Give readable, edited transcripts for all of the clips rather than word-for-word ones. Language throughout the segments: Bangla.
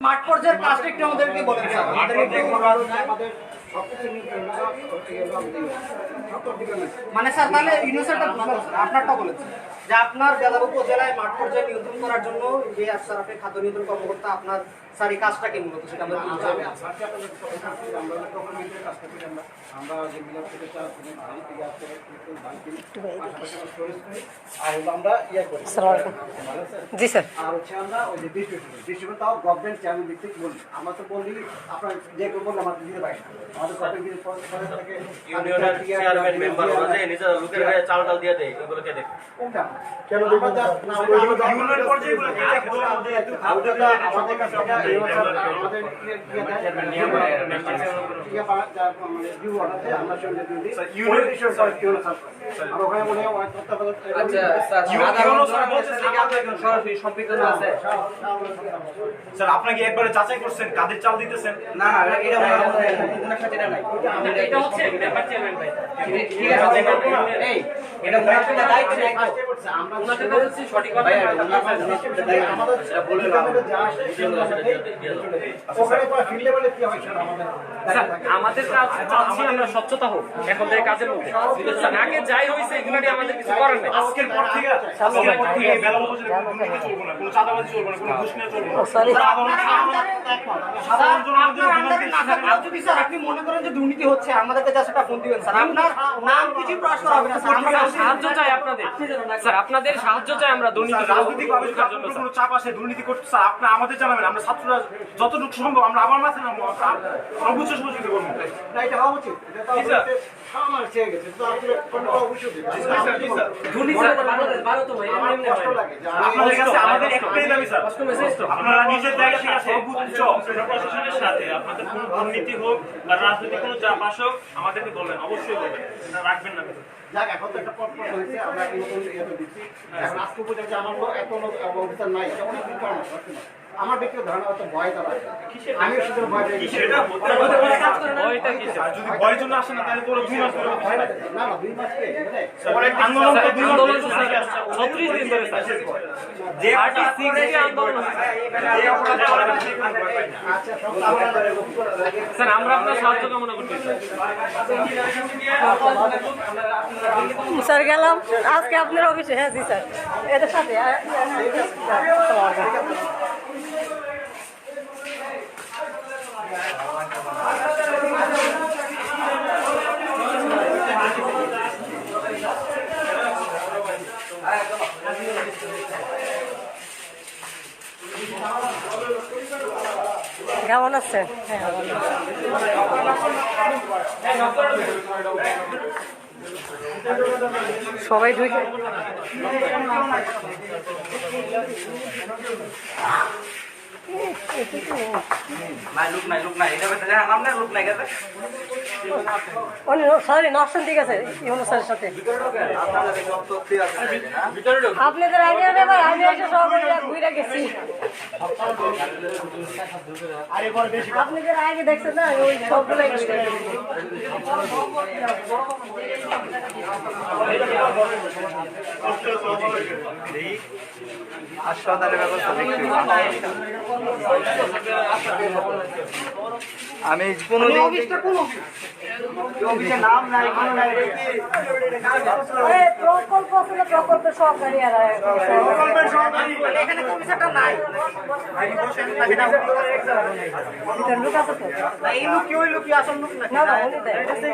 মাঠ পর্যায়ের কাজটা একটু আমাদেরকে বলেন স্যার। মানে স্যার তাহলে ইউনিভার্সিটিটা বুঝলাম স্যার, আপনারটা বলেছেন যে আপনার বেলাব উপজেলায় মাঠ পর্যায়ে নিয়ন্ত্রণ করার জন্য যে স্যার আপনি খাদ্য নিয়ন্ত্রণ কর্মকর্তা, আপনার স্যার এই কাজটা কি মূলত সেটা আমরা বুঝতে হবে। আমরা যেগুলো থেকে আমরা ইয়ে করি। জি স্যার। আর হচ্ছে আমরা ওই যে ডিস্ট্রিবিউশন তাও গভর্নমেন্ট চ্যানেল দিক থেকে বলি, আমরা তো বলি আপনার যে কেউ বললে আমাদের দিতে পারি না, আমাদের গভর্নমেন্ট থেকে ইউনিয়নের চেয়ারম্যান মেম্বার ওরা যে নিজের লোকের গায়ে চাল ডাল দিয়ে দেয়, এগুলো কে দেখে? কোনটা কেন ইউনিয়ন পর্যায়ে এগুলো কে দেখে? আমাদের কাছে আমাদের আমরা সঙ্গে দিই ইউনিয়ন ইস্যুর সব কি হলো স্যার আর ওখানে বলে আচ্ছা স্যার সরাসরি সম্পৃক্ত আছে স্যার আপনাকে একবারে যাচাই করছেন কাদের চাল দিতেছেন? না না এটা ওনার সাথে এটা নাই এটা হচ্ছে মেম্বার চেয়ারম্যান ভাই। ঠিক আছে এই এটা ওনার সাথে দায়িত্ব নাই তো আমরা ওনাদের কাছে হচ্ছে সঠিক কথা আমাদের বলে যা ওখানে পরে ফিল্ড লেভেলে কি হয় স্যার আমাদের কাজ চাচ্ছি আমরা স্বচ্ছতা হোক এখন থেকে কাজের মধ্যে। স্যার আগে যাই হয়েছে এগুলো নিয়ে আমাদের কিছু করার নেই। আজকের পর থেকে বেলা উপজেলা কোনো দুর্নীতি চলবে না, কোনো চাঁদাবাজি চলবে না, কোনো ঘুষ নেওয়া চলবে না। যদি স্যার আপনি মনে করেন যে দুর্নীতি হচ্ছে আমাদেরকে যা সেটা ফোন দিবেন স্যার, আপনার নাম কিছু প্রকাশ করা হবে না স্যার, আমরা সাহায্য চাই আপনাদের স্যার, আপনাদের সাহায্য চাই আমরা দুর্নীতি রাজনৈতিক কোনো চাপ আসে দুর্নীতি করতে স্যার আপনি আমাদের জানাবেন, আমরা ছাত্ররা যতটুকু সম্ভব আমরা আবার মাথায় নামবো, সর্বোচ্চ সহযোগিতা করবো। না এটা হওয়া উচিত, এটা তো আমার চেয়ে গেছে তো আসলে কোনো অবশ্যই আপনাদের কাছে আমাদের একটাই দাবি স্যার, আপনারা নিজের দায়িত্বে সর্বোচ্চ প্রশাসনের সাথে আপনাদের কোনো দুর্নীতি হোক বা রাজনৈতিক কোনো চাপ আসুক আমাদেরকে বলবেন, অবশ্যই বলবেন, রাখবেন না। যাক এখন তো একটা পট হয়েছে, আমরা একটা নতুন ইয়েতে দিচ্ছি। এখন আজকে পর্যন্ত আমার এত অফিসার নাই, এটা অনেক দিন কারণ আমার ব্যক্তিগত ধারণা হচ্ছে ভয় তারা আমি শুধু ভয় পেয়ে গেছি। যদি ভয়ের জন্য আসে না তাহলে পুরো 2 মাস ধরে না না 2 মাস কে আন্দোলন তো 2 মাস ধরে 36 দিন ধরে স্যার যে 36 আন্দোলন আচ্ছা সব স্যার আমরা আপনার সাহায্য কামনা করতে চাই স্যার গেলাম আজকে আপনার অফিসে। হ্যাঁ জি স্যার এদের সাথে কেমন আছেন? হ্যাঁ সবাই ঢুকে সরি নকশন ঠিক আছে ইউনুস স্যারের সাথে আপনাদের আগে আমি এসে সব ঘুরে গেছি। আপনাদের আগে দেখছেন না ওই সবগুলো হাসপাতালের ব্যবস্থা আমি কোনো নাম নাই কোনো নাই প্রকল্প আসলে প্রকল্পের সহকারী আর এখানে কমিশনটা নাই লোক আছে তো এই লোক কি ওই লোক কি আসল লোক না না উনি দেয় তাইলে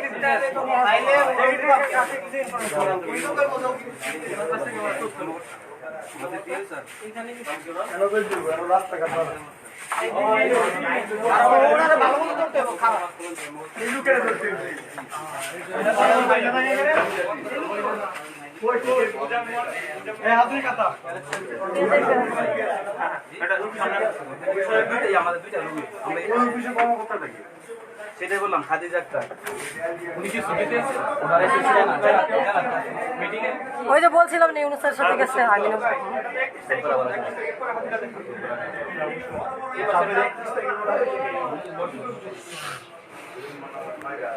সেটাই বললাম খাদিজা আক্তার ওই যে বলছিলাম না ইউনুস স্যারের সাথে গেছে আগে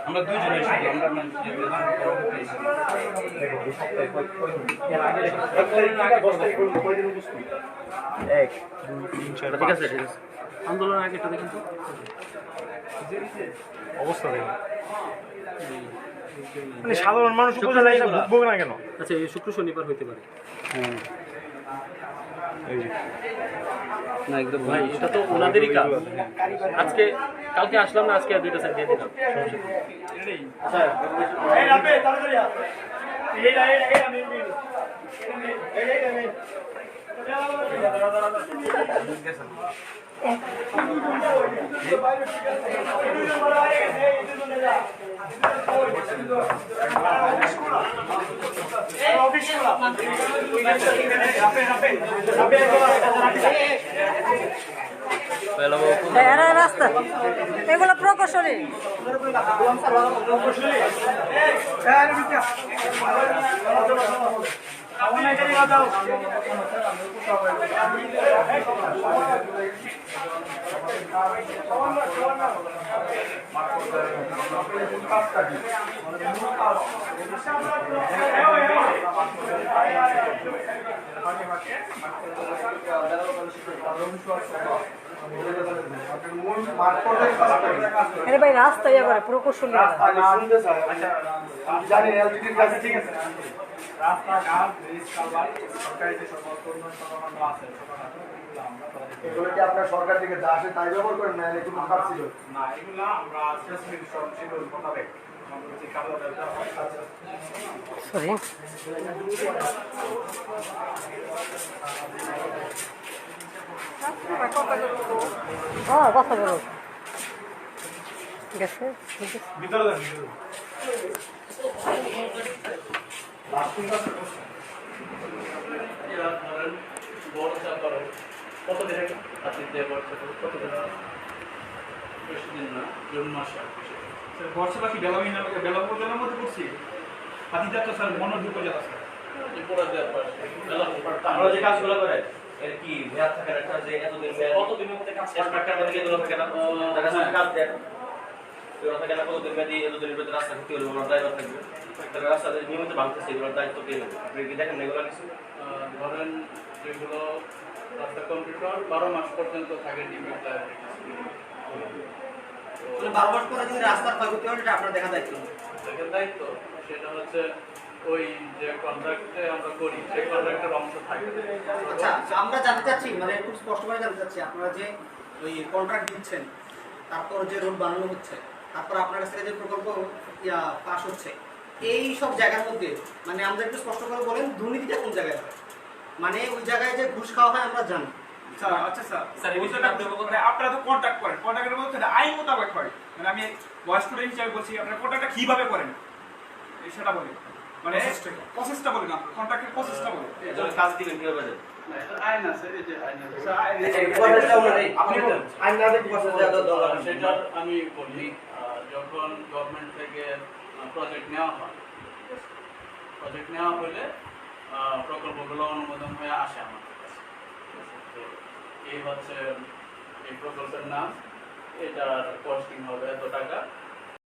আমরা দুইজন এক 2 3 4 ঠিক আছে আন্দোলনের আগে একটা দেখেন তো অবস্থা দেখেন মানে সাধারণ মানুষ উপজেলায় এসে ভুগবে না কেন? আচ্ছা এই শুক্র শনিবার হইতে পারে। না একদম ভাই এটা তো ওনাদেরই কাজ। আজকে কালকে আসলাম না, আজকে 2টা সেট দিয়ে দিলাম। এরা রাস্তা এগুলো প্রকৌশলী। আরে ভাই রাস্তা ইয়ে করে প্রকৌশলী। এগুলো কি আপনার সরকার থেকে যা আসে তাই ব্যবহার করেন না? এগুলো কোনো খারাপ ছিল না, এগুলো আমরা শিডিউল মোতাবেক সরি কথা বলো গেছে ভিতরে দেন। বর্ষা কি বেলা উপজেলার মধ্যে পড়ছি? হাতিটা তো স্যার মনোজ উপজেলা স্যার। আমরা যে কাজগুলো করে এর কি মেয়াদ থাকে একটা যে এতদিন মেয়াদ কতদিনের মধ্যে কাজ শেষ টাকার মধ্যে এগুলো থাকে না তারা সব কাজ দেন এগুলো থাকে না কতদিন মেয়াদি এতদিনের ভিতরে রাস্তা ক্ষতি হলে ওনার ড্রাইভার থাকবে তারা রাস্তা নিয়মিত ভাঙতেছে এগুলোর দায়িত্ব কে নেবে? আপনি কি দেখেন না এগুলো কিছু? ধরেন যেগুলো রাস্তা কম্পিউটার 12 মাস পর্যন্ত থাকে নিয়মিত 12 মাস পরে যদি রাস্তার ক্ষয়ক্ষতি হয় এটা আপনার দেখা দায়িত্ব। দেখেন দায়িত্ব সেটা হচ্ছে ওই যে কন্ট্রাক্টে আমরা করি সেই কন্ট্রাক্টের অংশ থাকে। আচ্ছা আমরা জানতে চাচ্ছি মানে খুব স্পষ্টভাবে জানতে চাচ্ছি আপনারা যে ওই কন্ট্রাক্ট দিচ্ছেন, তারপর যে রোড বানানো হচ্ছে, তারপর আপনার কাছ থেকে যে প্রকল্প পাস হচ্ছে, এই সব জায়গার মধ্যে মানে আমাদের একটু স্পষ্ট করে বলেন দুর্নীতিটা কোন জায়গায় হয়? মানে ওই জায়গায় যে ঘুষ খাওয়া হয় আমরা জানি। আচ্ছা স্যার আপনারা তো কন্ট্যাক্ট করেন, কন্ট্যাক্টের মধ্যে আইন মোতাবেক হয়। মানে আমি বয়স স্টুডেন্ট হিসেবে বলছি আপনারা কন্ট্যাক্টটা কিভাবে করেন সেটা বলি, মানে প্রসেসটা বলি না, কন্ট্রাক্টের প্রসেসটা বলি। কাজ দিবেন কিভাবে দেন? আইন আছে, এই যে আইন আছে সেটার আমি বলি। যখন গভর্নমেন্ট থেকে প্রজেক্ট নেওয়া হয়, প্রজেক্ট নেওয়া হলে প্রকল্পগুলো অনুমোদন হয়ে আসে আমাদের কাছে। তো এই হচ্ছে এই প্রকল্পের নাম, এটার কস্টিং হবে এত টাকা,